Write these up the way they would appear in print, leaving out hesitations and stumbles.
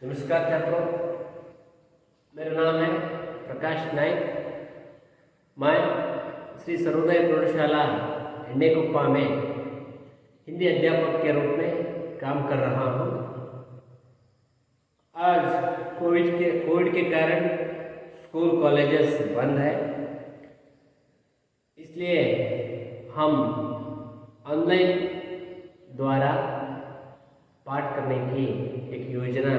नमस्कार छात्रों, मेरा नाम है प्रकाश नाइक। मैं श्री सर्वोदय प्रौढ़शाला हिंडेकुप्पा में हिंदी अध्यापक के रूप में काम कर रहा हूँ। आज कोविड के कारण स्कूल कॉलेजेस बंद है, इसलिए हम ऑनलाइन द्वारा पाठ करने की एक योजना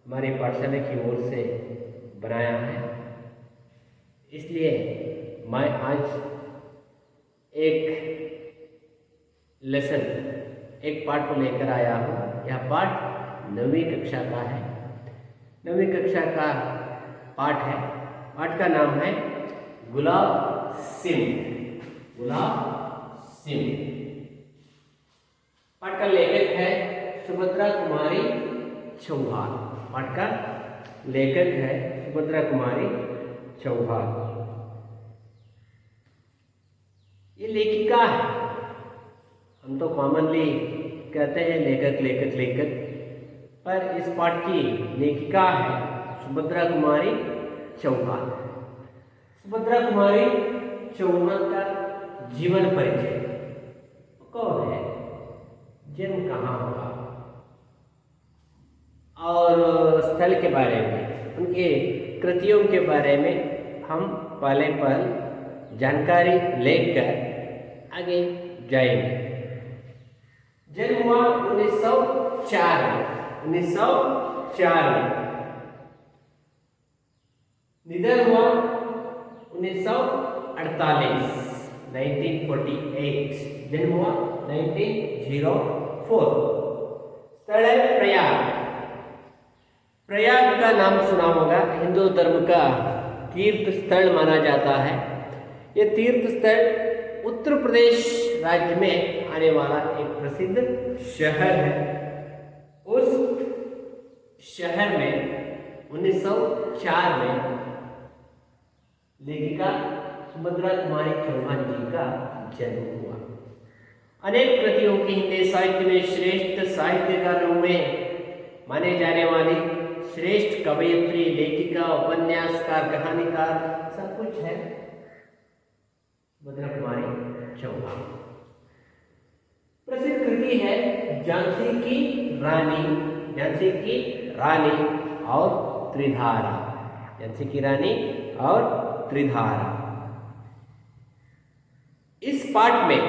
हमारी पाठशाला की ओर से बनाया है। इसलिए मैं आज एक पाठ को लेकर आया हूँ। यह पाठ 9वीं कक्षा का है। 9वीं कक्षा का पाठ है। पाठ का नाम है गुलाब सिंह। गुलाब सिंह। पाठ का लेखक है सुभद्रा कुमारी चौहान। पाठ का लेखक है सुभद्रा कुमारी चौहान। ये लेखिका है। हम तो कॉमनली कहते हैं लेखक, पर इस पाठ की लेखिका है सुभद्रा कुमारी चौहान। सुभद्रा कुमारी चौहान का जीवन परिचय। कौन है, जन्म कहाँ हुआ और स्थल के बारे में, उनके कृतियों के बारे में हम पहले जानकारी लेकर आगे जाएंगे। जन्म हुआ 1904 में। निधन हुआ 1948। जन्म हुआ 1904। स्थल है प्रयाग। प्रयाग का नाम सुना होगा। हिंदू धर्म का तीर्थ स्थल माना जाता है। यह तीर्थ स्थल उत्तर प्रदेश राज्य में आने वाला एक प्रसिद्ध शहर है। उस शहर में 1904 में लेखिका सुभद्रा कुमारी चौहान जी का जन्म हुआ। अनेक कृतियों की हिंदी साहित्य में श्रेष्ठ साहित्यकारों में माने जाने वाली श्रेष्ठ कवयित्री, लेखिका, उपन्यासकार, कहानीकार सब कुछ है सुभद्रा कुमारी चौहान। प्रसिद्ध कृति है झांसी की रानी और त्रिधारा। झांसी की रानी और त्रिधारा। इस पाठ में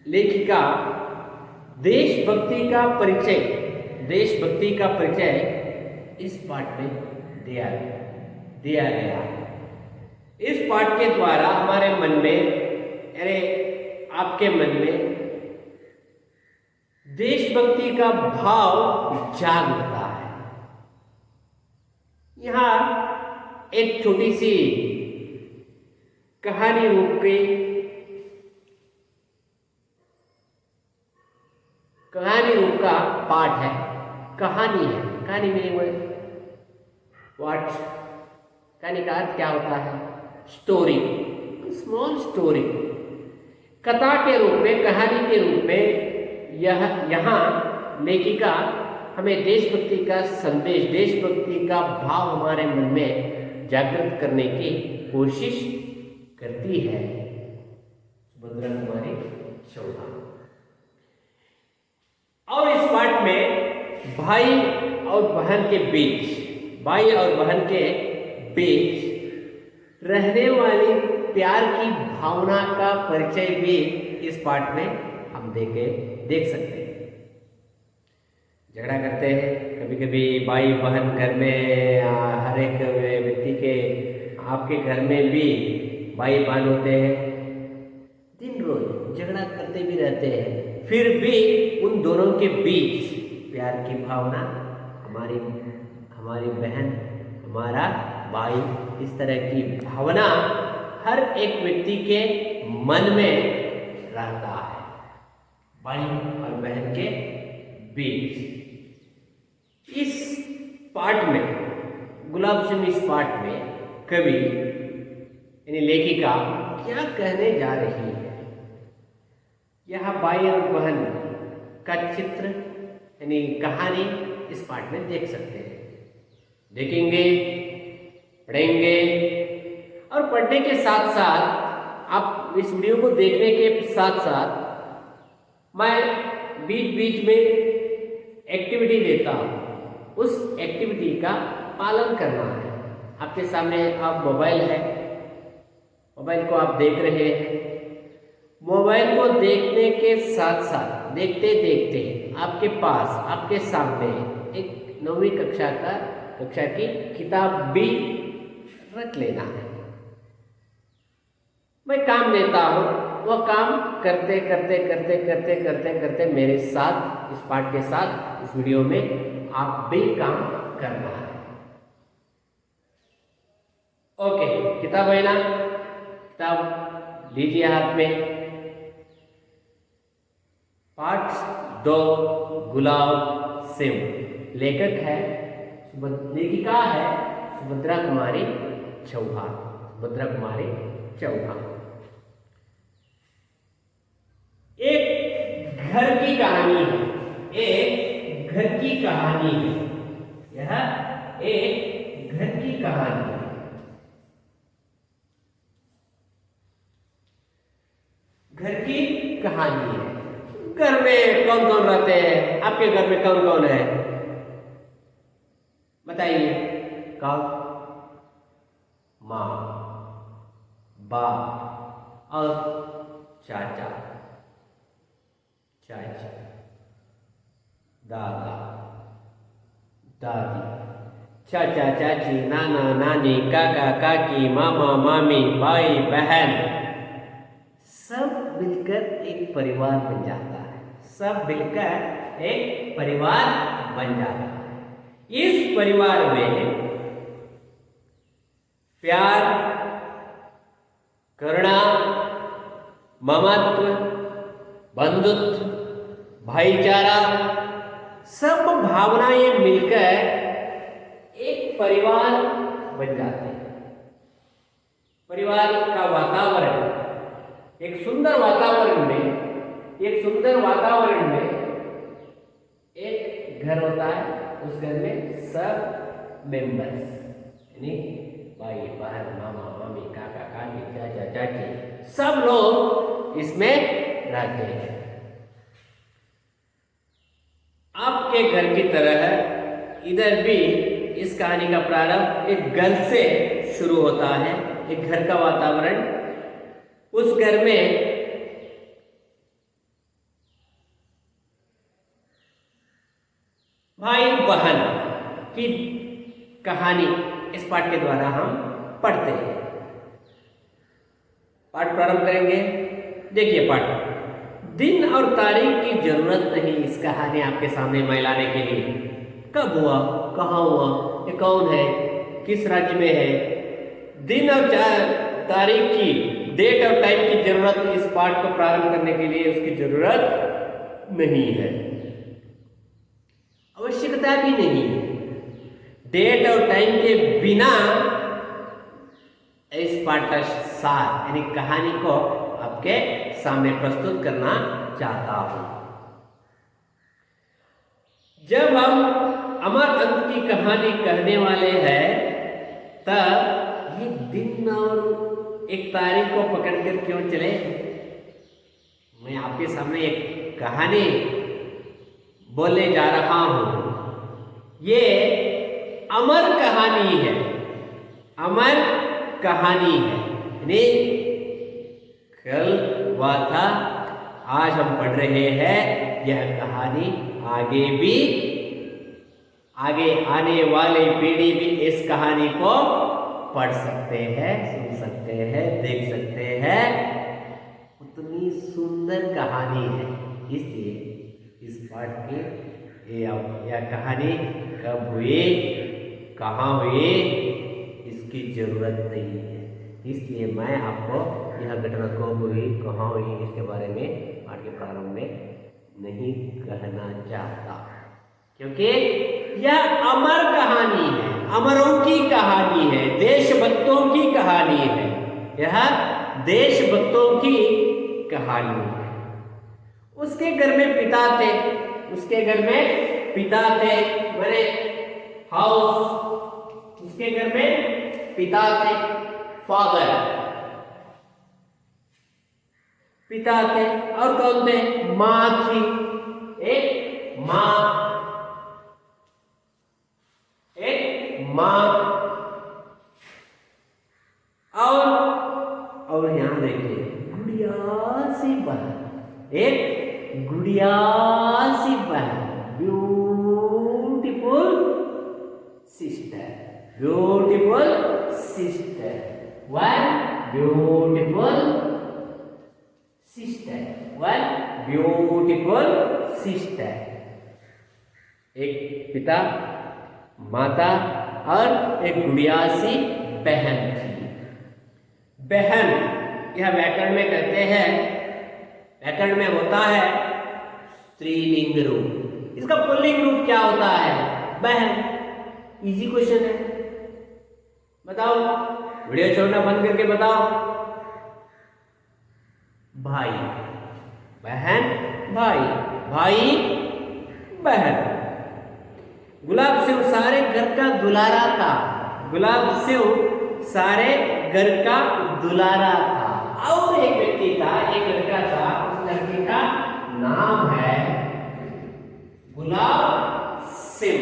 लेखिका देशभक्ति का परिचय इस पाठ में दिया गया। इस पाठ के द्वारा हमारे मन में, आपके मन में देशभक्ति का भाव जाग उठता है। यहाँ एक छोटी सी कहानी रूप का पाठ है। कहानी मीनिंग व्हाट, कहानी का अर्थ क्या होता है? Story, small story. कथा के रूप में, कहानी के रूप में यहाँ लेखिका हमें देशभक्ति का संदेश, देशभक्ति का भाव हमारे मन में जागृत करने की कोशिश करती है सुभद्रा कुमारी चौहान। और इस पाठ में भाई और बहन के बीच रहने वाली प्यार की भावना का परिचय भी इस पाठ में हम देख सकते हैं। झगड़ा करते हैं कभी कभी भाई बहन घर में। हर एक व्यक्ति के, आपके घर में भी भाई बहन होते हैं, दिन रोज झगड़ा करते भी रहते हैं। फिर भी उन दोनों के बीच प्यार की भावना, हमारी बहन, हमारा भाई, इस तरह की भावना हर एक व्यक्ति के मन में रहता है, भाई और बहन के बीच। इस पाठ में, गुलाब सिंह, इस पाठ में कवि यानी लेखिका क्या कहने जा रही है? यह भाई और बहन का चित्र यानी कहानी इस पाठ में देख सकते हैं। देखेंगे, पढ़ेंगे और पढ़ने के साथ साथ आप इस वीडियो को देखने के साथ साथ मैं बीच बीच में एक्टिविटी देता हूँ। उस एक्टिविटी का पालन करना है। आपके सामने आप मोबाइल है, मोबाइल को आप देख रहे हैं। मोबाइल को देखने के साथ साथ देखते देखते आपके पास आपके सामने एक 9वीं कक्षा की किताब भी रख लेना है। मैं काम देता हूँ, वो काम करते करते करते करते करते करते मेरे साथ इस पाठ के साथ इस वीडियो में आप भी काम करना है। ओके, किताब है ना, किताब लीजिए हाथ में। पाठ 2 गुलाब सिंह। लेखक है लेखिका है सुभद्रा कुमारी चौहान। सुभद्रा कुमारी चौहान। एक घर की कहानी है, एक घर की कहानी है। यह एक घर की कहानी है। घर की कहानी है। घर में कौन कौन रहते हैं? आपके घर में कौन कौन है बताइए। कौन? माँ, बाप और चाचा, चाची, दादा, दादी, चाचा, चाची, नाना, नानी, काका, काकी, मामा, मामी, भाई, बहन, सब मिलकर एक परिवार बन जाता है। सब मिलकर एक परिवार बन जाता है। इस परिवार में प्यार, करुणा, ममत्व, बंधुत्व, भाईचारा, सब भावनाएं मिलकर एक परिवार बन जाते हैं। परिवार का वातावरण एक सुंदर वातावरण में एक घर होता है। उस घर में सब मेंबर्स यानी भाई, बहन, मामा, मामी, काका, काकी, चाचा, चाची, सब लोग इसमें रहते हैं। आपके घर की तरह इधर भी इस कहानी का प्रारंभ एक घर से शुरू होता है। एक घर का वातावरण, उस घर में भाई बहन की कहानी इस पाठ के द्वारा हम पढ़ते हैं। पाठ प्रारंभ करेंगे। देखिए पाठ। दिन और तारीख की जरूरत नहीं इस कहानी आपके सामने मैं लाने के लिए। कब हुआ, कहाँ हुआ, ये कौन है, किस राज्य में है, दिन और तारीख की, डेट और टाइम की जरूरत इस पाठ को प्रारंभ करने के लिए उसकी जरूरत नहीं है, आवश्यकता भी नहीं है। डेट और टाइम के बिना इस पाठ का सार यानी कहानी को आपके सामने प्रस्तुत करना चाहता हूं। जब हम अमर अंत की कहानी कहने वाले हैं तब ये दिन और एक तारीख को पकड़कर क्यों चले। मैं आपके सामने एक कहानी बोलने जा रहा हूं। ये अमर कहानी है, अमर कहानी है। यानी कल हुआ था, आज हम पढ़ रहे हैं। यह कहानी आगे आने वाली पीढ़ी भी इस कहानी को पढ़ सकते हैं, सुन सकते हैं, देख सकते हैं। उतनी सुंदर कहानी है। इसलिए इस पाठ की यह कहानी कब हुई, कहाँ हुई, इसकी जरूरत नहीं है। इसलिए मैं आपको यह घटना कब हुई, कहाँ हुई, इसके बारे में पाठ के प्रारंभ में नहीं कहना चाहता, क्योंकि यह अमर कहानी है, अमरों की कहानी है, देशभक्तों की कहानी है। यह देशभक्तों की कहानी है। उसके घर में पिता थे, उसके घर में पिता थे, मैंने हाउस, उसके घर में पिता थे, फादर, पिता थे। और कौन थे? माँ थी, एक माँ, एक माँ। और यहां देखिए गुड़िया सी बहन, एक गुड़िया सी बहन, beautiful sister, beautiful sister, one beautiful sister, one beautiful sister. एक पिता, माता और एक गुड़िया सी बहन थी। बहन यह व्याकरण में कहते हैं, व्याकरण में होता है स्त्रीलिंग रूप। इसका पुल्लिंग रूप क्या होता है? बहन। इजी क्वेश्चन है, बताओ, वीडियो छोड़ना बंद करके बताओ। भाई, बहन, भाई, भाई, बहन। गुलाब सिंह सारे घर का दुलारा था, गुलाब सिंह सारे घर का दुलारा था। और एक व्यक्ति था, एक लड़का था, उस लड़के का नाम है गुलाब सिंह।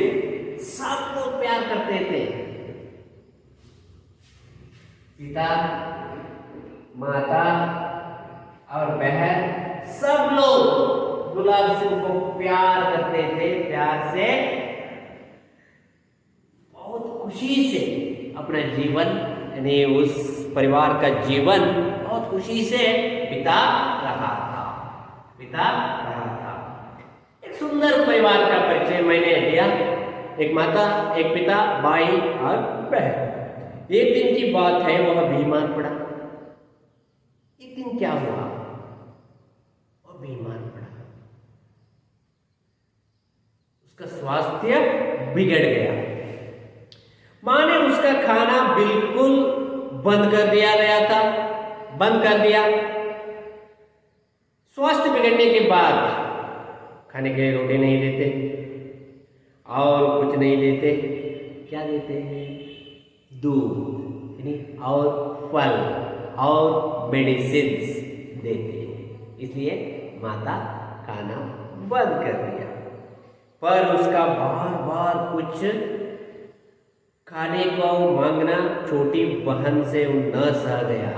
सबको प्यार करते थे, पिता, माता और बहन, सब लोग गुलाब सिंह को प्यार करते थे, प्यार से, बहुत खुशी से अपना जीवन, यानी उस परिवार का जीवन बहुत खुशी से बिता रहा था, बिता रहा था। एक सुंदर परिवार का परिचय मैंने दिया, एक माता, एक पिता, भाई और बहन। एक दिन की बात है, वह बीमार पड़ा। एक दिन क्या हुआ? वह बीमार पड़ा, उसका स्वास्थ्य बिगड़ गया। मां ने उसका खाना बिल्कुल बंद कर दिया गया था, बंद कर दिया। स्वास्थ्य बिगड़ने के बाद खाने के लिए रोटी नहीं देते और कुछ नहीं देते, क्या देते हैं? दूध और फल और मेडिसिन्स देते हैं। इसलिए माता खाना बंद कर दिया, पर उसका बार बार कुछ खाने को मांगना छोटी बहन से न सह गया।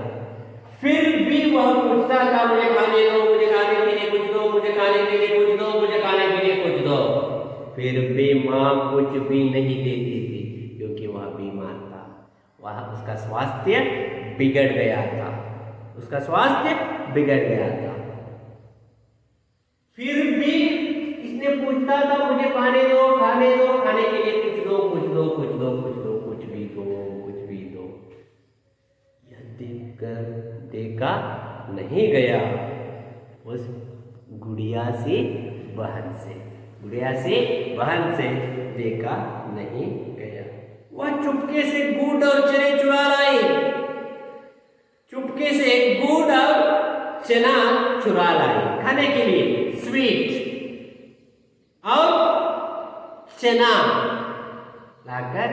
फिर भी वह पूछता था, मुझे खाने दो, मुझे खाने के लिए कुछ दो, मुझे खाने के लिए कुछ दो, मुझे खाने के लिए कुछ दो। फिर भी माँ कुछ भी नहीं देती थी, क्योंकि वह बीमार था, वह उसका स्वास्थ्य बिगड़ गया था, उसका स्वास्थ्य बिगड़ गया था। फिर भी इसने पूछता था, मुझे खाने दो, खाने दो, खाने के लिए कुछ दो, कुछ दो, कुछ दो, कुछ दो, कुछ भी दो, कुछ भी दो। यह देखकर देखा नहीं गया उस गुड़िया सी बहन से, गुड़िया सी बहन से देखा नहीं गया। वह चुपके से गुड़ और चने चुरा लाई, चुपके से गुड़ और चना चुरा लाई खाने के लिए, स्वीट और चना लाकर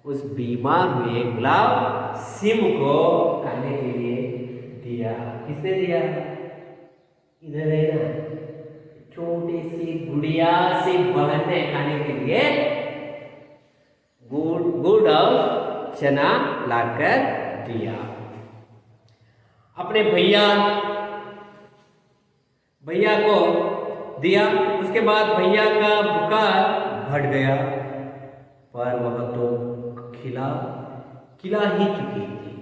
उस बीमार हुए गुलाब सिंह को खाने के लिए दिया। किसने दिया? इधर है ना, छोटी सी गुड़िया सी बहन ने खाने के लिए गुड़ और चना लाकर दिया। अपने भैया को दिया। उसके बाद भैया का बुखार बढ़ गया, पर वह तो खिला ही चुकी थी,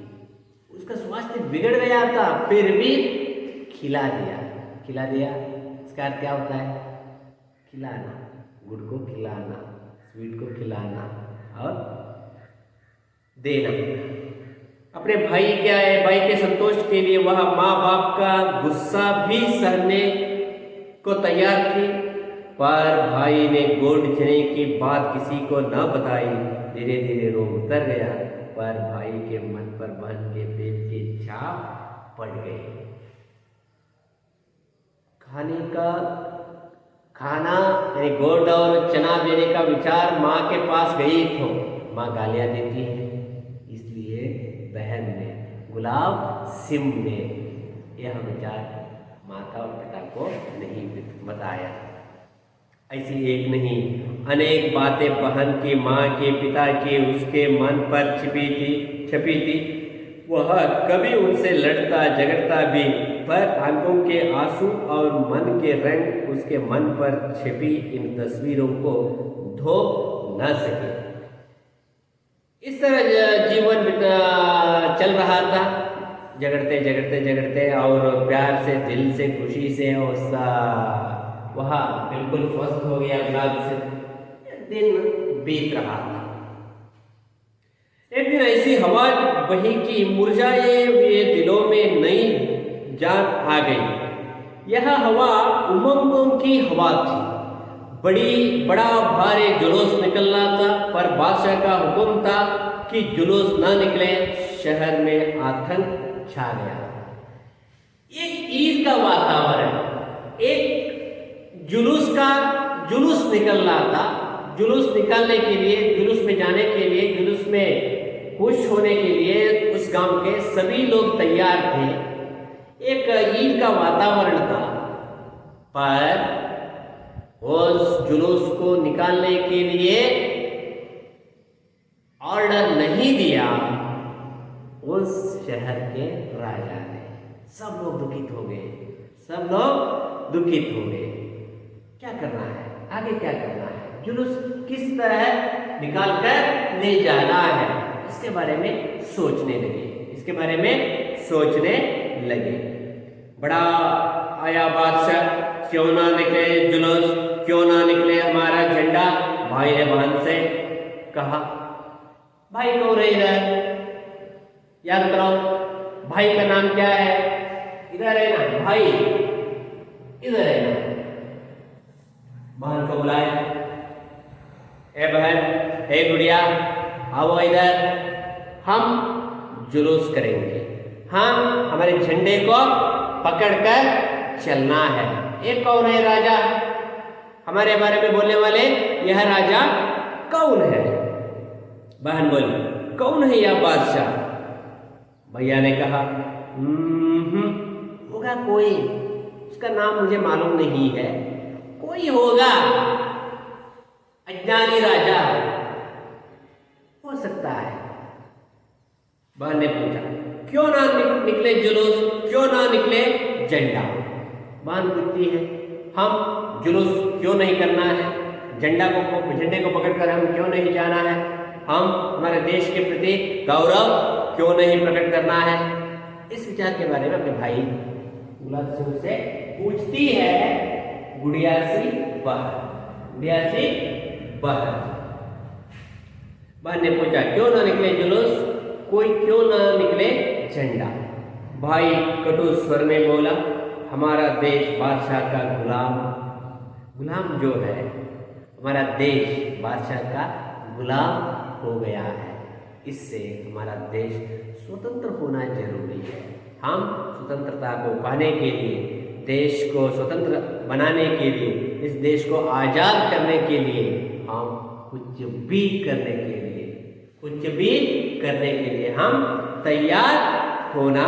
उसका स्वास्थ्य बिगड़ गया था, फिर भी खिला दिया। इसका अर्थ क्या होता है? खिलाना, गुड़ को खिलाना, स्वीट को खिलाना और देना। अपने भाई क्या है, भाई के संतोष के लिए वह माँ बाप का गुस्सा भी सहने को तैयार थी, पर भाई ने गुड़ चने की बात किसी को न बताई। धीरे धीरे रोग उतर गया, पर भाई के मन पर बहन के प्रेम की छाप पड़ गई। खाने का खाना यानी गुड़ और चना देने का विचार माँ के पास गई तो माँ गालियाँ देती है, इसलिए बहन ने गुलाब सिम ने यह विचार माता और पिता को नहीं बताया। ऐसी एक नहीं अनेक बातें बहन की, माँ के, पिता की उसके मन पर छपी थी। वह कभी उनसे लड़ता झगड़ता भी, पर आंखों के आंसू और मन के रंग उसके मन पर छिपी इन तस्वीरों को धो न सके। इस तरह जीवन चल रहा था, झगड़ते और प्यार से, दिल से, खुशी से, और वह बिल्कुल स्वस्थ हो गया गुलाब से। दिन बीत रहा था। एक दिन ऐसी हवा बही कि मुरझाए हुए दिलों में नई जान आ गई। यह हवा उमंगों की हवा थी। बड़ा भारी जुलूस निकलना था, पर बादशाह का हुक्म था कि जुलूस न निकले। शहर में आतंक छा गया। एक ईद का वातावरण, एक जुलूस निकल रहा था। जुलूस निकालने के लिए, जुलूस में जाने के लिए, जुलूस में खुश होने के लिए उस गांव के सभी लोग तैयार थे। एक ईद का वातावरण था, पर उस जुलूस को निकालने के लिए ऑर्डर नहीं दिया उस शहर के राजा ने। सब लोग दुखित हो गए। क्या करना है, आगे क्या करना है, जुलूस किस तरह निकाल कर ले जाना है, इसके बारे में सोचने लगे। बड़ा आया बादशाह, क्यों ना निकले जुलूस, क्यों ना निकले हमारा झंडा। भाई ने बहन से कहा, भाई कौन है इधर, याद करो भाई का नाम क्या है, इधर है ना भाई, इधर है ना। बहन को बुलाया, ए बहन, ए गुड़िया, आओ इधर, हम जुलूस करेंगे, हम हमारे झंडे को पकड़कर चलना है। एक कौन है राजा हमारे बारे में बोलने वाले, यह राजा कौन है? बहन बोली, कौन है यह बादशाह? भैया ने कहा, होगा कोई, उसका नाम मुझे मालूम नहीं है, कोई होगा, अज्ञानी राजा हो सकता है। बहन ने पूछा, क्यों ना निकले जुलूस, क्यों ना निकले झंडा? बहन पूछती है, हम जुलूस क्यों नहीं करना है, झंडे को पकड़कर हम क्यों नहीं जाना है, हम हमारे देश के प्रति गौरव क्यों नहीं प्रकट करना है? इस विचार के बारे में अपने भाई गुलाब सिंह से पूछती है गुड़िया सी बहन। बहन ने पूछा, क्यों ना निकले जुलूस, कोई क्यों ना निकले झंडा? भाई कटु स्वर में बोला, हमारा देश बादशाह का गुलाम जो है, हमारा देश बादशाह का गुलाम हो गया है। इससे हमारा देश स्वतंत्र होना जरूरी है। हम स्वतंत्रता को पाने के लिए, देश को स्वतंत्र बनाने के लिए, इस देश को आजाद करने के लिए हम कुछ भी करने के लिए हम तैयार होना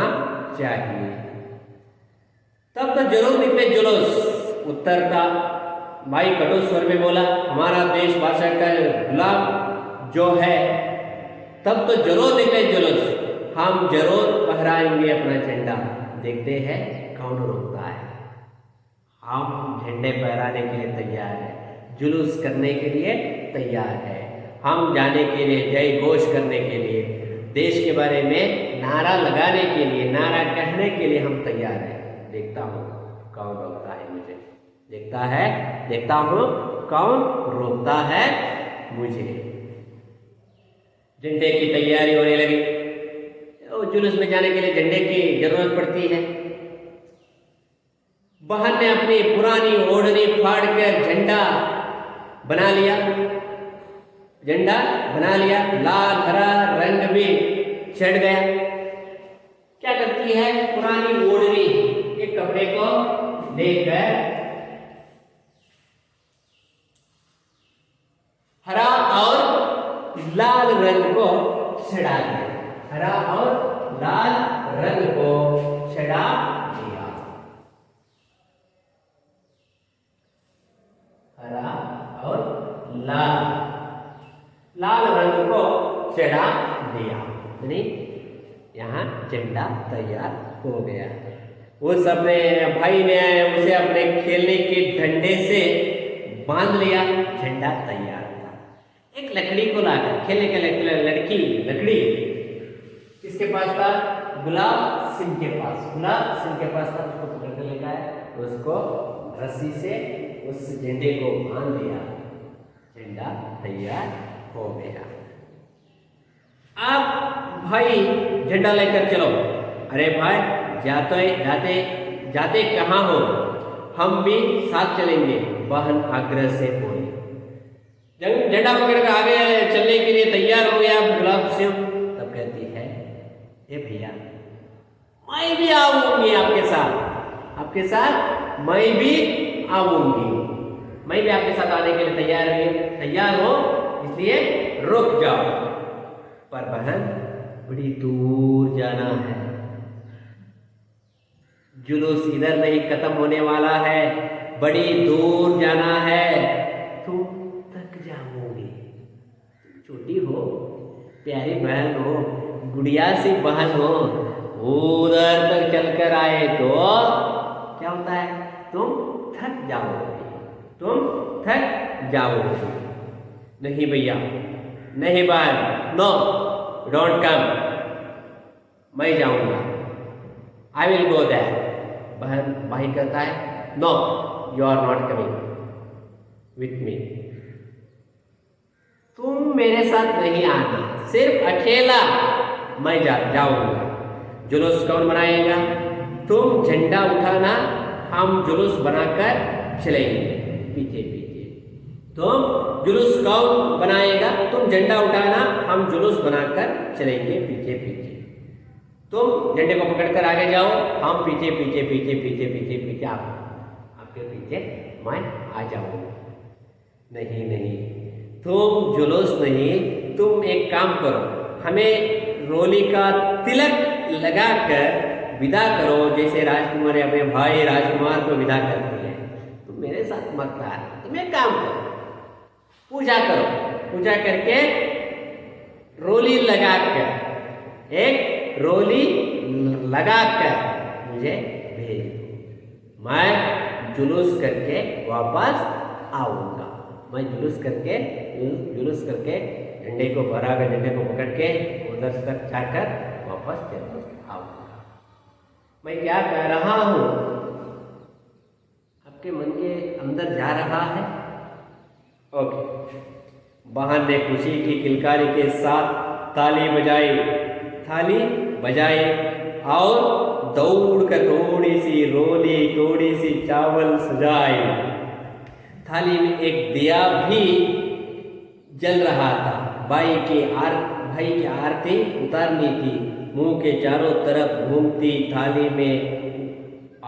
चाहिए। तब तो जरूर निकले जुलूस। उत्तर था, भाई कटु स्वर में बोला, हमारा देश बादशाह का गुलाम जो है, तब तो जरूर निकले जुलूस, हम जरूर फहराएंगे अपना झंडा। देखते हैं कौन रोकता है। हम झंडे फहराने के लिए तैयार है, जुलूस करने के लिए तैयार है, हम जाने के लिए, जय घोष करने के लिए, देश के बारे में नारा लगाने के लिए, नारा कहने के लिए हम तैयार हैं। देखता हूँ कौन रोकता है मुझे, देखता हूँ कौन रोकता है मुझे। झंडे की तैयारी होने लगी। जुलूस में जाने के लिए झंडे की जरूरत पड़ती है। बहन ने अपनी पुरानी ओढ़नी फाड़कर झंडा बना लिया, लाल हरा रंग भी चढ़ गया। क्या करती है, पुरानी ओढ़नी, एक कपड़े को लेकर लाल रंग को चढ़ा दिया, हरा और लाल रंग को चढ़ा दिया, हरा और लाल रंग को चढ़ा दिया, यानी यहाँ झंडा तैयार हो गया। उस अपने भाई ने उसे अपने खेलने के डंडे से बांध लिया, झंडा तैयार था। एक लकड़ी को लाकर खेलने के लड़की लकड़ी किसके पास था? गुलाब सिंह के पास। गुलाब सिंह के पास था, उसको पकड़ कर लेकर आया, उसको रस्सी से उस झंडे को बांध दिया, झंडा तैयार हो गया। अब भाई झंडा लेकर चलो। अरे भाई जाते कहाँ हो? हम भी साथ चलेंगे, बहन आग्रह से बोली। झंडा पकड़ कर आगे चलने के लिए तैयार हो गया गुलाब सिंह। तब कहती है, ए भैया मैं भी आऊंगी आपके साथ मैं भी आऊंगी, मैं भी आपके साथ आने के लिए तैयार हो, इसलिए रुक जाओ। पर बहन बड़ी दूर जाना है, जुलूस इधर नहीं खत्म होने वाला है, बड़ी दूर जाना है, तुम थक जाओगी। छोटी हो, प्यारी बहन हो, गुड़िया सी बहन हो, उधर तक चलकर आए तो क्या होता है? तुम थक जाओगे। नहीं भैया, नहीं बहन, नो डोंट कम, मैं जाऊंगा, आई विल गो देयर। भाई कहता है, no you are not coming with me, तुम मेरे साथ नहीं आना, सिर्फ अकेला मैं जाऊंगा। जुलूस कौन बनाएगा? तुम झंडा उठाना, हम जुलूस बनाकर चलेंगे पीछे पीछे। तुम जुलूस कौन बनाएगा? तुम झंडा उठाना, हम जुलूस बनाकर चलेंगे पीछे पीछे। तुम झंडे को पकड़कर आगे जाओ, हम पीछे आपके पीछे मैं आ जाऊंगा। नहीं, तुम जुलूस नहीं, तुम एक काम करो, हमें रोली का तिलक लगाकर विदा करो, जैसे राजकुमार अपने भाई राजकुमार को विदा करती है। तुम मेरे साथ मत आ, तुम एक काम करो, पूजा करो, पूजा करके रोली लगाकर, एक रोली लगाकर मुझे भेज दो, मैं जुलूस करके वापस आऊंगा। मैं जुलूस करके झंडे को झंडे को पकड़ के उधर तक जाकर वापस चला आऊंगा। मैं क्या कह रहा हूं, आपके मन के अंदर जा रहा है? ओके। बहन ने खुशी की किलकारी के साथ थाली बजाई और दौड़कर थोड़ी सी रोली, थोड़ी सी चावल सजाई। थाली में एक दिया भी जल रहा था। भाई की आरती उतारनी थी। मुंह के चारों तरफ घूमती थाली में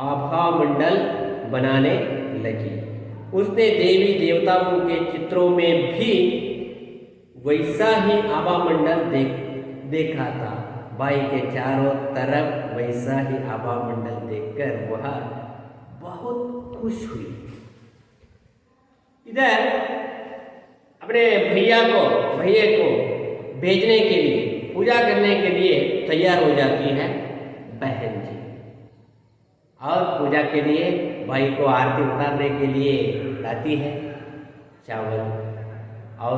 आभा मंडल बनाने लगी। उसने देवी देवताओं के चित्रों में भी वैसा ही आभा मंडल देखा था। भाई के चारों तरफ वैसा ही आभा मंडल देखकर वह बहुत खुश हुई। इधर अपने भैया को भेजने के लिए, पूजा करने के लिए तैयार हो जाती है बहन जी, और पूजा के लिए भाई को आरती उतारने के लिए लाती है चावल और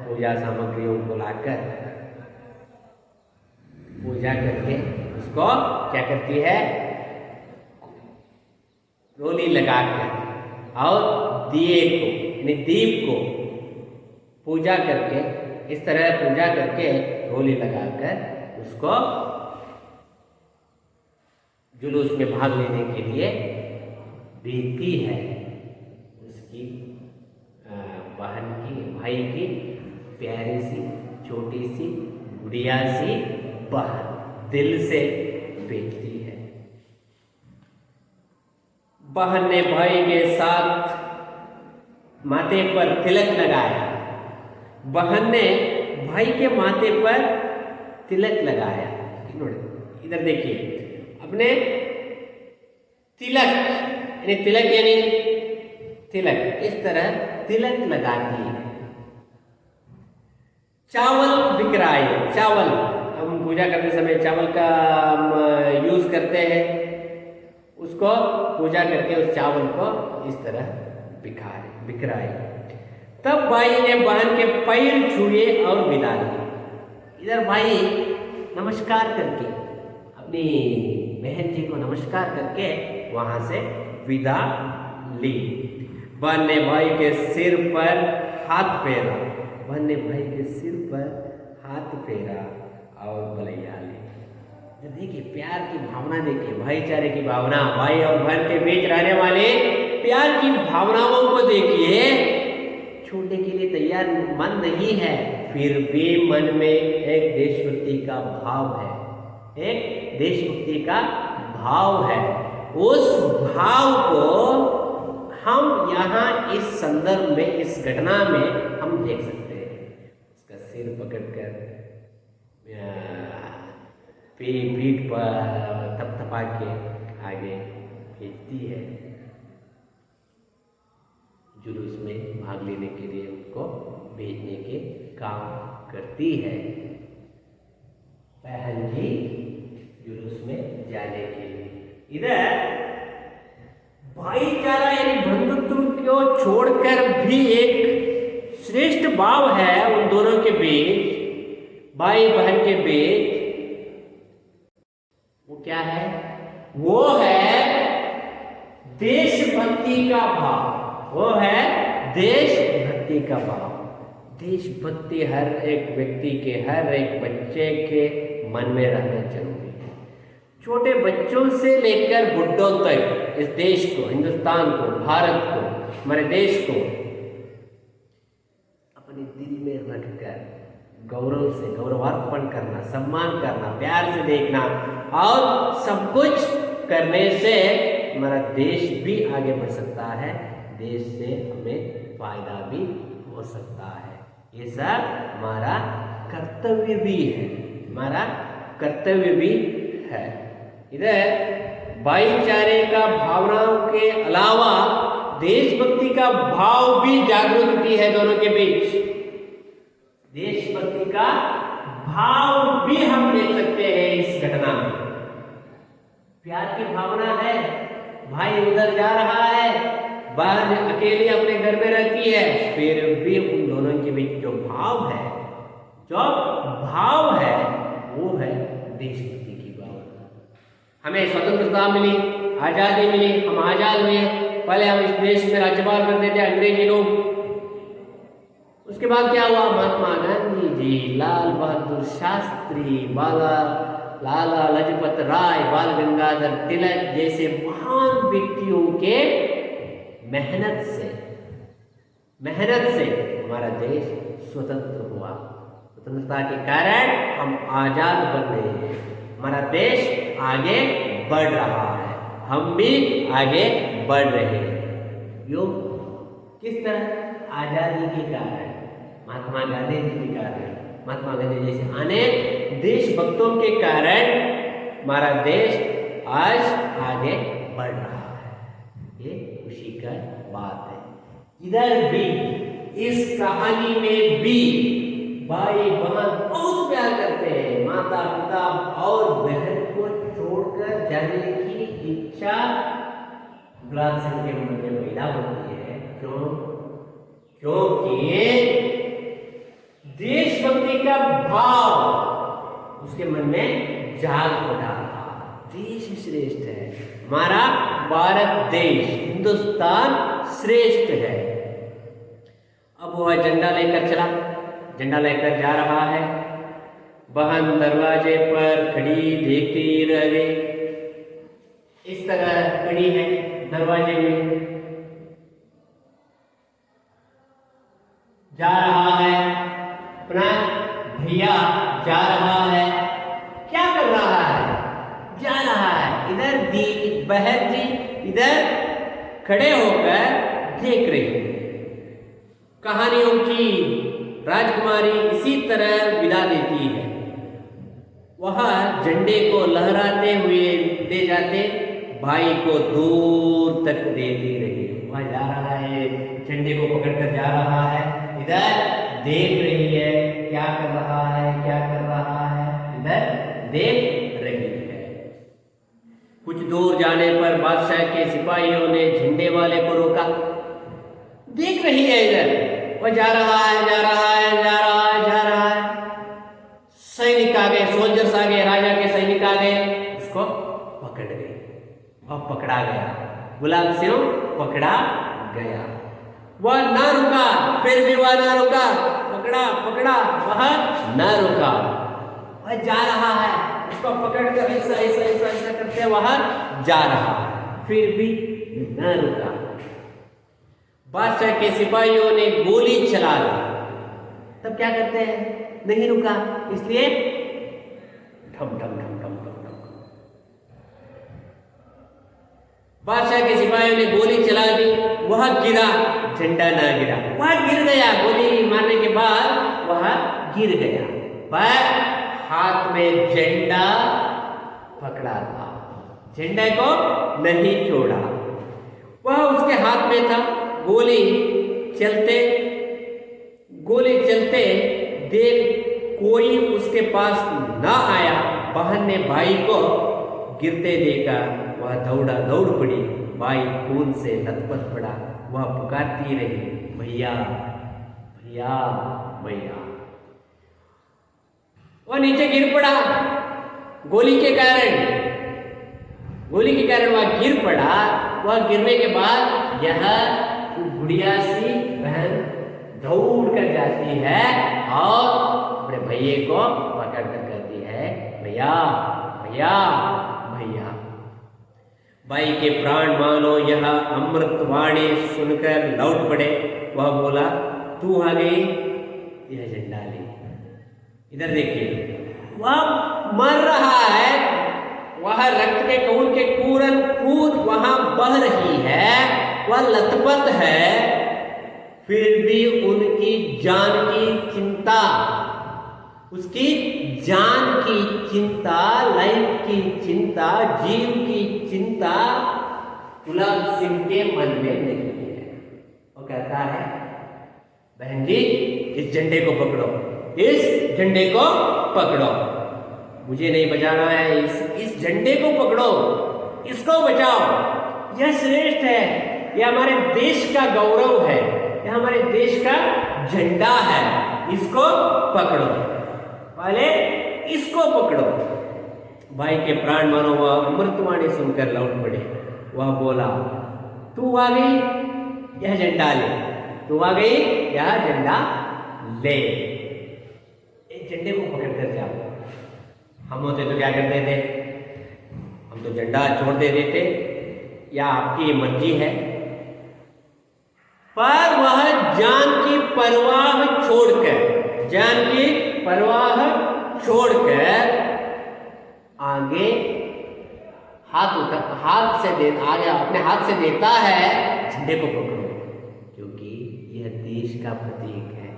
पूजा सामग्रियों को लाकर पूजा करके उसको क्या करती है? रोली लगाकर और दिए को यानी दीप को पूजा करके, इस तरह पूजा करके रोली लगाकर उसको जुलूस में भाग लेने के लिए भेजती है। उसकी बहन की, भाई की प्यारी सी छोटी सी गुड़िया सी बहन दिल से भेजती है। बहन ने भाई के साथ माथे पर तिलक लगाया। बहन ने भाई के माथे पर तिलक लगाया। इधर देखिए, अपने तिलक यानी तिलक इस तरह तिलक लगाती है। चावल बिखराए, चावल हम पूजा करते समय चावल का यूज करते हैं, उसको पूजा करके उस चावल को इस तरह बिखराए। तब भाई ने बहन के पैर छुए और विदा ली। इधर भाई नमस्कार करके, अपनी बहन जी को नमस्कार करके वहां से विदा ली। बहन ने भाई के सिर पर हाथ फेरा, बहन ने भाई के सिर पर हाथ फेरा और बलैया ली। देखिए प्यार की भावना, देखिए भाईचारे की भावना, भाई और बहन के बीच रहने वाले प्यार की भावनाओं को देखिए। छोड़ने के लिए तैयार मन नहीं है, फिर भी मन में एक देशभक्ति का भाव है, एक देशभक्ति का भाव है। उस भाव को हम यहाँ इस संदर्भ में, इस घटना में हम देख सकते हैं। उसका सिर पकड़कर पीठ पर थपथपा के आगे भेजती है, जुलूस में भाग लेने के लिए उनको भेजने के काम करती है। बहन जी जुलूस में जाने के लिए। इधर भाईचारा यानी बंधुत्व को छोड़कर भी एक श्रेष्ठ भाव है उन दोनों के बीच, भाई बहन के बीच। वो क्या है? वो है देशभक्ति का भाव, वो है देशभक्ति का भाव। देशभक्ति हर एक व्यक्ति के, हर एक बच्चे के मन में रहना जरूरी है। छोटे बच्चों से लेकर बुढ़ों तक इस देश को, हिंदुस्तान को, भारत को, हमारे देश को अपने दिल में रखकर गौरव से गौरवार्पण करना, सम्मान करना, प्यार से देखना और सब कुछ करने से हमारा देश भी आगे बढ़ सकता है, देश से हमें फायदा भी हो सकता है। ये सब हमारा कर्तव्य भी है, हमारा कर्तव्य भी है। इधर भाईचारे का भावनाओं के अलावा देशभक्ति का भाव भी जागृत होती है दोनों के बीच। देशभक्ति का भाव भी हम देख सकते हैं इस घटना में। प्यार की भावना है, भाई उधर जा रहा है, बहन अकेली अपने घर में रहती है, फिर भी उन दोनों के बीच जो भाव है, वो है देशभक्ति की भावना। हमें स्वतंत्रता मिली, आजादी मिली, हम आजाद हुए। पहले हम इस देश में राज्यपाल करते थे अंग्रेजी लोग। उसके बाद क्या हुआ? महात्मा गांधी जी, लाल बहादुर शास्त्री, लाला लजपत राय, बाल गंगाधर तिलक जैसे महान व्यक्तियों के मेहनत से हमारा देश स्वतंत्र हुआ। स्वतंत्रता के कारण हम आजाद बन गए हैं, हमारा देश आगे बढ़ रहा है, हम भी आगे बढ़ रहे हैं। क्यों? किस तरह? आजादी के कारण, महात्मा गांधी जी के कारण, महात्मा गांधी जैसे अनेक देशभक्तों के कारण हमारा देश आज आगे बढ़ रहा है। ये खुशी का बात है। इधर भी इस कहानी में भी भाई बहन बहुत प्यार करते हैं। माता पिता और बहन को छोड़कर जाने की इच्छा गुलाब सिंह के मन में पैदा होती है। क्योंकि देशभक्ति का भाव उसके मन में जाग पड़ा। देश श्रेष्ठ है, हमारा भारत देश, हिंदुस्तान श्रेष्ठ है। अब वह झंडा लेकर चला, झंडा लेकर जा रहा है। बहन दरवाजे पर खड़ी देखती रह गई। इस तरह खड़ी है दरवाजे में, जा रहा है अपना भैया, जा रहा है। क्या कर रहा है? जा रहा है। इधर बहन जी इधर खड़े होकर देख रही है। कहानियों की राजकुमारी इसी तरह विदा देती है। वह झंडे को लहराते हुए ले जाते भाई को दूर तक देती रही। वह जा रहा है, झंडे को पकड़कर जा रहा है, इधर देख रही है क्या कर रहा है, क्या कर रहा है, इधर देख रही है। कुछ दूर जाने पर बादशाह के सिपाहियों ने झंडे वाले को रोका। देख रही है इधर, वह जा रहा है, जा रहा है, जा रहा है, जा रहा है। सैनिक आ गए, सोल्जर्स आ गए, राजा के सैनिक आ गए, उसको पकड़ गए। वह पकड़ा गया, गुलाब सिंह पकड़ा गया। वह ना रुका, फिर भी वह ना रुका, पकड़ा पकड़ा, वह ना रुका। वह जा रहा है, उसको पकड़कर ऐसा ऐसा ऐसा ऐसा करते वह जा रहा है, फिर भी ना रुका। बादशाह के सिपाहियों ने गोली चला दी। तब क्या करते हैं? नहीं रुका, इसलिए ठम ठम ठम ठम ठम ठम। बादशाह के सिपाहियों ने गोली चला दी, वह गिरा, झंडा ना गिरा। वह गिर गया, गोली मारने के बाद वह गिर गया, पर हाथ में झंडा पकड़ा था, झंडे को नहीं छोड़ा। वह उसके हाथ में था। गोली चलते देख कोई उसके पास ना आया। बहन ने भाई को गिरते देखा, वह दौड़ पड़ी। भाई खून से लथपथ पड़ा। वह पुकारती रही, भैया भैया भैया। वह नीचे गिर पड़ा, गोली के कारण वह गिर पड़ा। वह गिरने के बाद यह गुड़िया सी बहन दौड़ कर जाती है और अपने भैये को पकड़ कर कहती है, भैया भैया भैया। भाई के प्राण मानो यह अमृतवाणी सुनकर लौट पड़े। वह बोला, तू आ गई, यह झंडा ले। इधर देखिए, वह मर रहा है, वह रक्त के कूद के कूद वहां बह रही है, वह लथपथ है, फिर भी उनकी जान की चिंता, उसकी जान की चिंता, लाइफ की चिंता, जीव की चिंता गुलाब सिंह के मन में नहीं है। वो कहता है, बहन जी इस झंडे को पकड़ो, इस झंडे को पकड़ो, मुझे नहीं बचाना है, इस झंडे को पकड़ो, इसको बचाओ, यह श्रेष्ठ है, यह हमारे देश का गौरव है, यह हमारे देश का झंडा है, इसको पकड़ो, पहले इसको पकड़ो। भाई के प्राण मानो वह अमृतवाणी सुनकर लौट पड़े। वह बोला, तू आ गई, यह झंडा ले, तू आ गई, यह झंडा ले, इस झंडे को पकड़ कर जाओ। हम होते तो क्या करते थे? हम तो झंडा छोड़ दे देते, या आपकी मर्जी है। पर वह जान की परवाह छोड़कर आगे अपने हाथ से देता है, झंडे को पकड़ो, क्योंकि यह देश का प्रतीक है,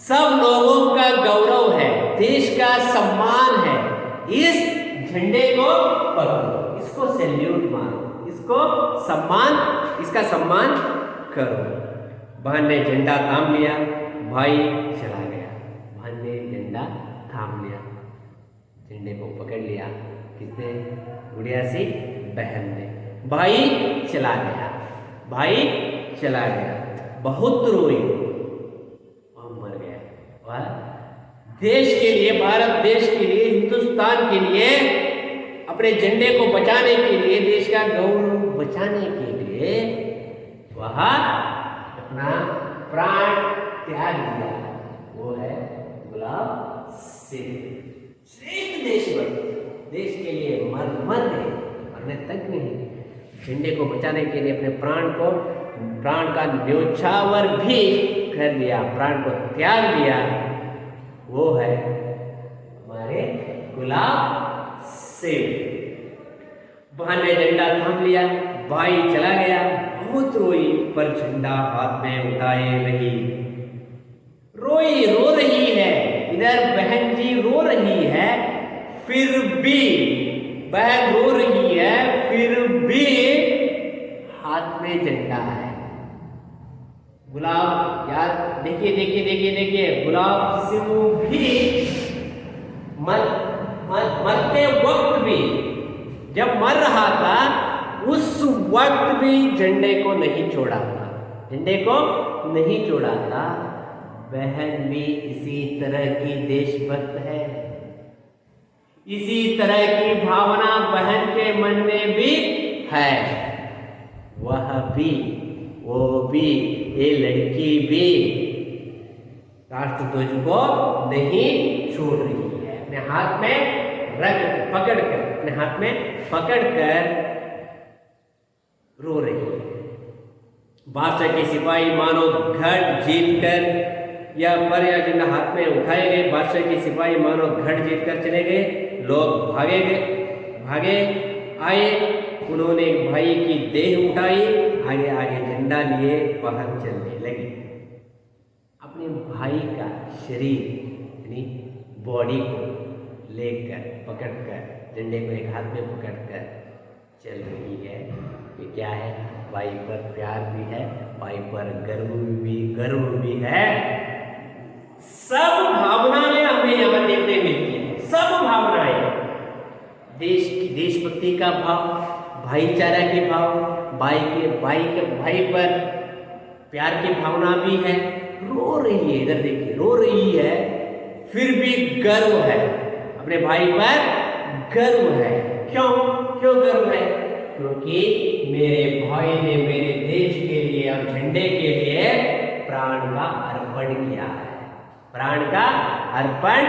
सब लोगों का गौरव है, देश का सम्मान है। इस झंडे को पकड़ो, इसको सैल्यूट मारो, इसका सम्मान करो। बहन ने झंडा थाम लिया, भाई चला गया। बहन ने झंडा थाम लिया, झंडे को पकड़ लिया, किसने? गुड़िया सी बहन ने। भाई चला गया, बहुत रोई और मर गया। वह देश के लिए, भारत देश के लिए, हिंदुस्तान के लिए, अपने झंडे को बचाने के लिए, देश का गौरव बचाने के लिए वह अपना प्राण त्याग दिया। वो है गुलाब सिंह, श्रेष्ठ देशभक्त, देश के लिए मर गए, मरने तक नहीं, झंडे को बचाने के लिए अपने प्राण का न्योछावर भी कर दिया, प्राण को त्याग दिया। वो है हमारे गुलाब सिंह। बहन ने झंडा थाम लिया, भाई चला गया, बहुत रोई, पर झंडा हाथ में उठाए रही। रोई भी बहन रो रही है, फिर भी हाथ में झंडा है। गुलाब यार, देखिए देखिए देखिए देखिए, गुलाब सिंह भी मरते वक्त भी, जब मर रहा था उस वक्त भी झंडे को नहीं छोड़ा था, झंडे को नहीं छोड़ा था। बहन भी इसी तरह की देशभक्त है, इसी तरह की भावना बहन के मन में भी है। वह भी, वो भी, ये लड़की भी राष्ट्रध्वज को नहीं छोड़ रही है। अपने हाथ में पकड़कर, अपने हाथ में पकड़कर रो रही है। बादशाह के सिपाही मानो गढ़ जीतकर, या पर या झंडा हाथ में उठाए गए, बादशाह के सिपाही मानो गढ़ जीतकर चले गए। लोग भागे आए, उन्होंने भाई की देह उठाई, आगे आगे झंडा लिए बाहर चलने लगे। अपने भाई का शरीर यानी बॉडी को लेकर, पकड़कर, झंडे को एक हाथ में पकड़कर चल रही है। ये क्या है? भाई पर प्यार भी है, भाई पर गर्व भी है। सब भावनाएं हमें यहाँ देखने मिलती हैं, सब भावनाएं, देश की देशभक्ति का भाव, भाईचारा के भाव, भाई पर प्यार की भावना भी है। रो रही है, इधर देखिए, रो रही है, फिर भी गर्व है, अपने भाई पर गर्व है। क्यों गर्व है? क्योंकि मेरे भाई ने मेरे देश के लिए और झंडे के लिए प्राण का अर्पण किया है, प्राण का अर्पण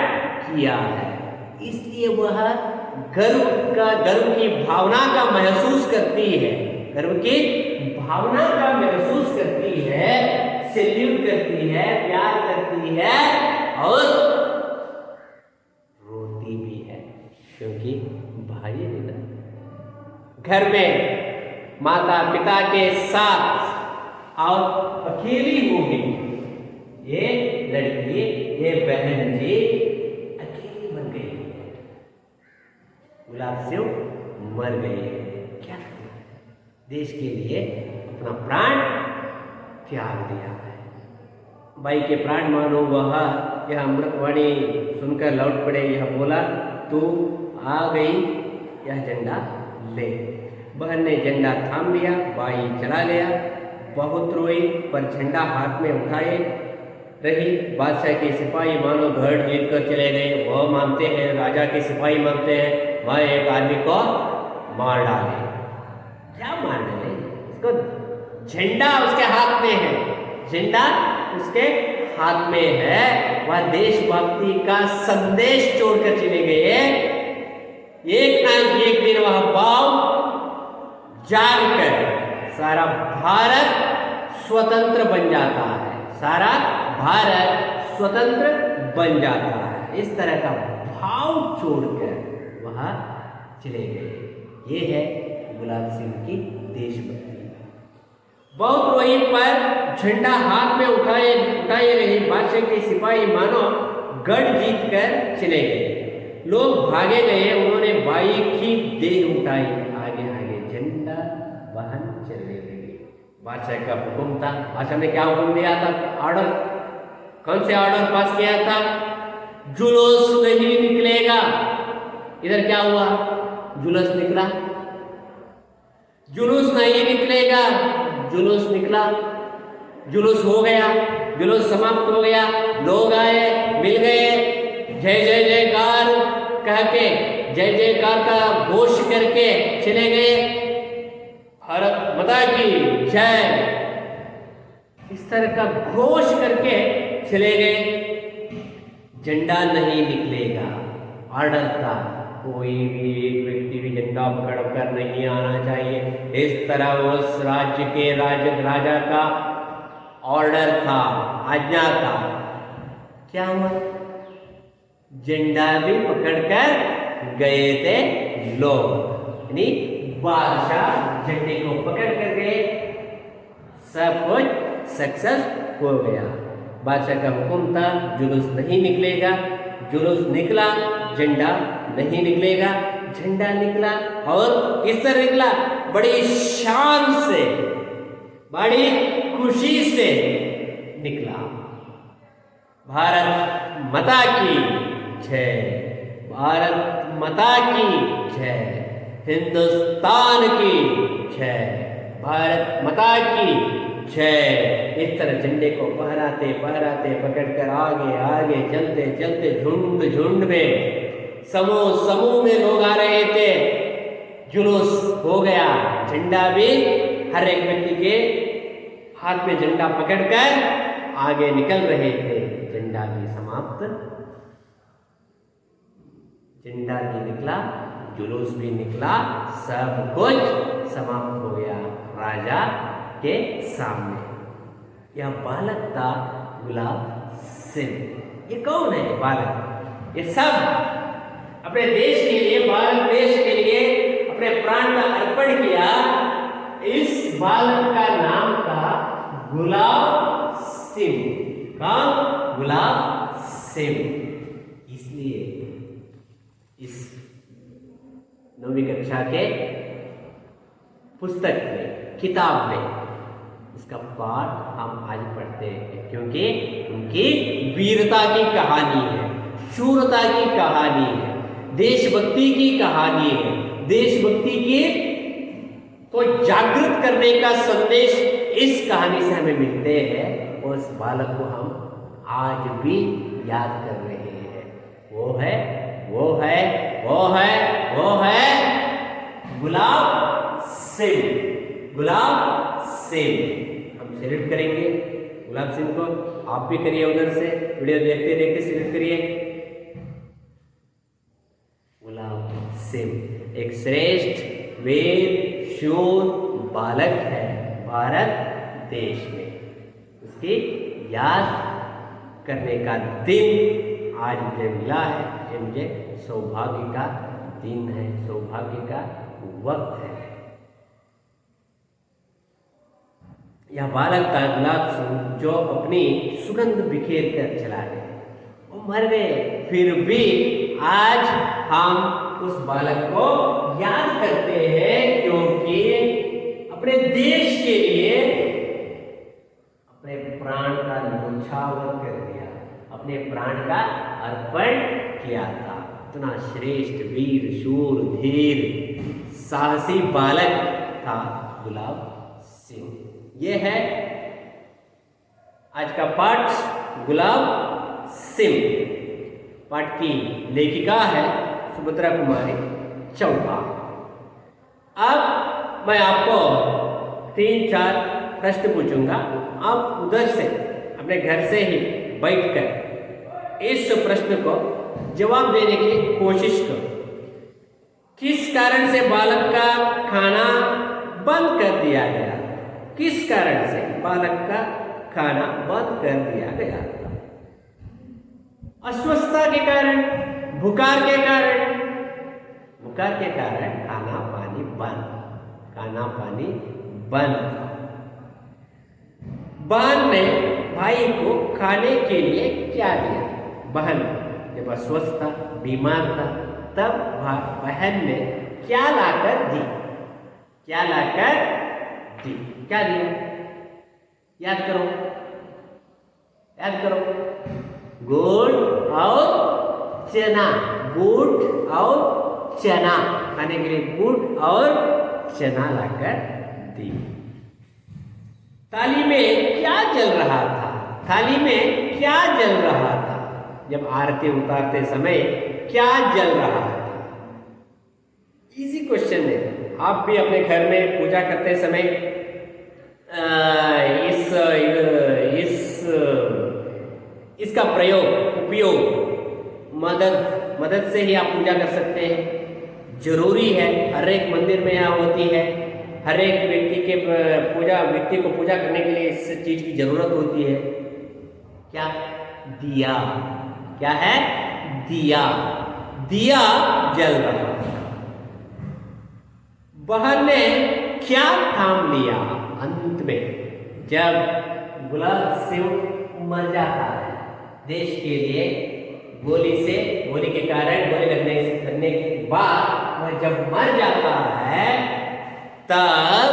किया है। इसलिए वह गर्व की भावना का महसूस करती है, गर्व की भावना का महसूस करती है, सैल्यूट करती है, प्यार करती है और रोती भी है, क्योंकि भाई है ना। घर में माता पिता के साथ और अकेली हो गई ये लड़की, ये बहन जी अकेली बन गई है। गुलाब सिंह मर गए। क्या देश के लिए अपना प्राण त्याग दिया है। भाई के प्राण मानो वह यह अमृतवाणी सुनकर लौट पड़े। यह बोला, तू आ गई, यह झंडा ले। बहन ने झंडा थाम लिया, भाई चला गया। बहुत रोई पर झंडा हाथ में उठाए रही। बादशाह के सिपाही मानो गढ़ जीत कर चले गए। वह मानते हैं, राजा के सिपाही मानते हैं, वह एक आदमी को मार डाले। क्या मार डाले? उसको झंडा उसके हाथ में है, झंडा उसके हाथ में है। वह देशभक्ति का संदेश छोड़कर चले गए। एक ना एक दिन वह भाव जाग कर सारा भारत स्वतंत्र बन जाता है, सारा भारत स्वतंत्र बन जाता है। इस तरह का भाव छोड़कर वह चले गए। ये है गुलाब सिंह की देशभक्ति। बहुत रोई पर झंडा हाथ में उठाए रहे। बादशाह के सिपाही मानो गढ़ जीत कर चले गए। लोग भागे गए, उन्होंने भाई की देह उठाई, आगे आगे झंडा वाहन चलने लगे। बादशाह का हुक्म था। बादशाह ने क्या हुक्म दिया था? ऑर्डर, कौन से ऑर्डर पास किया था? जुलूस नहीं निकलेगा। इधर क्या हुआ? जुलूस निकला। जुलूस नहीं निकलेगा, जुलूस निकला, जुलूस हो गया, जुलूस समाप्त हो गया। लोग आए, मिल गए, जय जय जयकार कह के, जय जयकार का घोष करके चले गए। भारत माता की जय, इस तरह का घोष करके चले गए। झंडा नहीं निकलेगा, ऑर्डर था। कोई भी एक व्यक्ति भी झंडा पकड़कर नहीं आना चाहिए। इस तरह उस राज्य के राजा का ऑर्डर था, आज्ञा था। क्या हुआ? झंडा भी पकड़कर गए थे लोग, यानी बादशाह झंडे को पकड़ कर गए। सब कुछ सक्सेस हो गया। बादशाह का हुक्म था, जुलूस नहीं निकलेगा। जुलूस निकला, झंडा नहीं निकलेगा। झंडा निकला और किस तरह निकला? बड़ी शान से, बड़ी खुशी से निकला। भारत माता की जय, भारत माता की जय, हिंदुस्तान की जय, भारत माता की जय। इस तरह झंडे को फहराते फहराते पकड़कर आगे आगे चलते चलते झुंड झुंड में, समूह समूह में लोग आ रहे थे। जुलूस हो गया। झंडा भी हर एक व्यक्ति के हाथ में झंडा पकड़कर आगे निकल रहे थे। झंडा भी समाप्त, झंडा भी निकला, जुलूस भी निकला, सब कुछ समाप्त हो गया राजा के सामने। यह बालक था गुलाब सिंह। ये कौन है बालक? ये सब अपने देश के लिए, भारत देश के लिए अपने प्राण का अर्पण किया। इस बालक का नाम था गुलाब सिंह। कौन? गुलाब सिंह। इसलिए इस 9वीं कक्षा के पुस्तक में, किताब में इसका पाठ हम आज पढ़ते हैं, क्योंकि उनकी वीरता की कहानी है, शूरता की कहानी है, देशभक्ति की कहानी है। देशभक्ति की को जागृत करने का संदेश इस कहानी से हमें मिलते हैं, और उस बालक को हम आज भी याद कर रहे हैं। वो है गुलाब सिंह। गुलाब सिंह हम सैल्यूट करेंगे गुलाब सिंह को। आप भी करिए, उधर से वीडियो देखते देखते सैल्यूट करिए। गुलाब सिंह एक श्रेष्ठ वीर शूर बालक है भारत देश में। उसकी याद करने का दिन आज मुझे मिला है। ये मुझे सौभाग्य का दिन है, सौभाग्य का वक्त है। यह बालक था गुलाब सिंह, जो अपनी सुगंध बिखेर कर चला गए। वो मर गए, फिर भी आज हम उस बालक को याद करते हैं, क्योंकि अपने देश के लिए अपने प्राण का न्यौछावर कर दिया, अपने प्राण का अर्पण किया था। इतना श्रेष्ठ वीर शूर धीर साहसी बालक था गुलाब सिंह। ये है आज का पाठ, गुलाब सिंह। पाठ की लेखिका है सुभद्रा कुमारी चौहान। अब मैं आपको 3-4 प्रश्न पूछूंगा। आप उधर से अपने घर से ही बैठकर इस प्रश्न को जवाब देने की कोशिश करो। किस कारण से बालक का खाना बंद कर दिया गया? किस कारण से बालक का खाना बंद कर दिया गया? अस्वस्थता के कारण, बुखार के कारण? बुखार के कारण खाना पानी बंद, खाना पानी बंद। बहन ने भाई को खाने के लिए क्या दिया? बहन जब अस्वस्थ था, बीमार था, तब बहन ने क्या लाकर दी? क्या लाकर दी? क्या दिया? याद करो, याद करो। गुड़ और चना, गुड़ और चना, खाने के लिए गुड़ और चना लाकर दी। थाली में क्या जल रहा था? थाली में क्या जल रहा था? जब आरती उतारते समय क्या जल रहा था? इजी क्वेश्चन है। आप भी अपने घर में पूजा करते समय इसका उपयोग मदद से ही आप पूजा कर सकते हैं। जरूरी है, हर एक मंदिर में यहाँ होती है। हर एक व्यक्ति को पूजा करने के लिए इस चीज की जरूरत होती है। क्या? दिया। क्या है? दिया। दिया जल रहा है। बहन ने क्या थाम लिया? अंत में जब गुलाब सिंह मर जाता है, देश के लिए गोली के कारण गोली लगने के बाद वह जब मर जाता है तब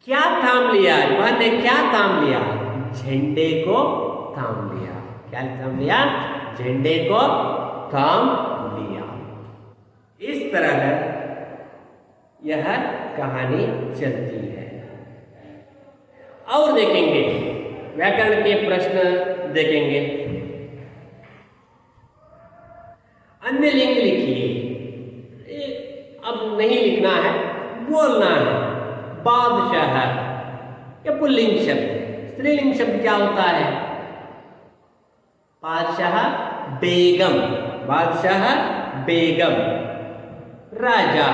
क्या थाम लिया? वह ने क्या थाम लिया? झंडे को थाम लिया। क्या थाम लिया? झंडे को थाम लिया। इस तरह यह कहानी चलती है। और देखेंगे व्याकरण के प्रश्न देखेंगे। अन्य लिंग लिखिए। अब नहीं लिखना है, बोलना है। बादशाह ये पुल्लिंग शब्द है। स्त्रीलिंग शब्द क्या होता है? बादशाह बेगम, बादशाह बेगम। राजा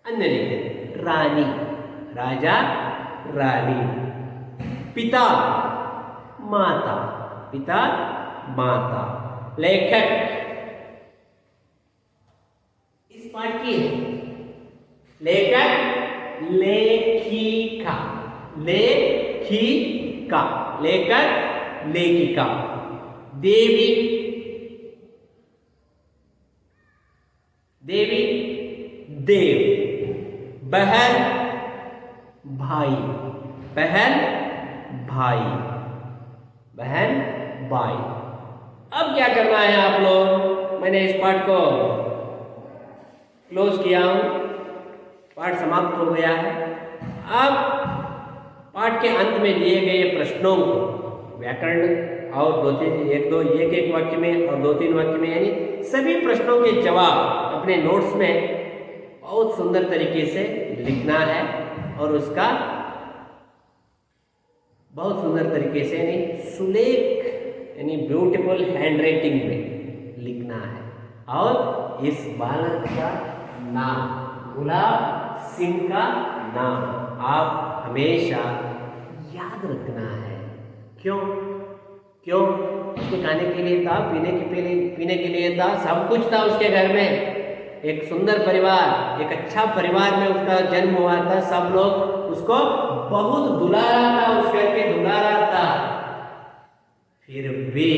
अन्य लिंग रानी, राजा रानी। पिता माता, पिता माता। लेखक इस पाठ की है। लेखक लेखिका, लेखिका, लेखक लेखिका। देवी, देवी देव। बहन भाई, बहन भाई, बहन भाई। अब क्या करना है आप लोग? मैंने इस पाठ को क्लोज किया हूं, पाठ समाप्त हो गया है। अब पाठ के अंत में दिए गए प्रश्नों को व्याकरण और एक एक वाक्य में और 2-3 वाक्य में, यानी सभी प्रश्नों के जवाब अपने नोट्स में बहुत सुंदर तरीके से लिखना है और उसका बहुत सुंदर तरीके से यानी सुलेख यानी ब्यूटीफुल हैंडराइटिंग में लिखना है। और इस बालक का नाम, गुलाब सिंह का नाम आप हमेशा याद रखना है। क्यों? क्यों? उसके खाने के लिए था, पीने के लिए था, सब कुछ था उसके घर में। एक सुंदर परिवार, एक अच्छा परिवार में उसका जन्म हुआ था। सब लोग उसको बहुत दुलारा था, उस घर के दुलारा था। फिर भी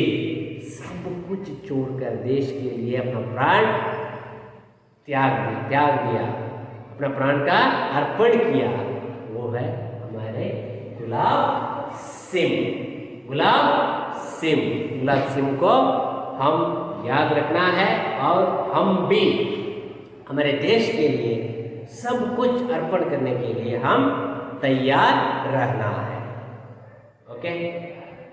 सब कुछ छोड़कर देश के लिए अपना प्राण त्याग दिया, अपना प्राण का अर्पण किया। वो है हमारे गुलाब सिंह। गुलाब सिंह को हम याद रखना है और हम भी हमारे देश के लिए सब कुछ अर्पण करने के लिए हम तैयार रहना है। ओके।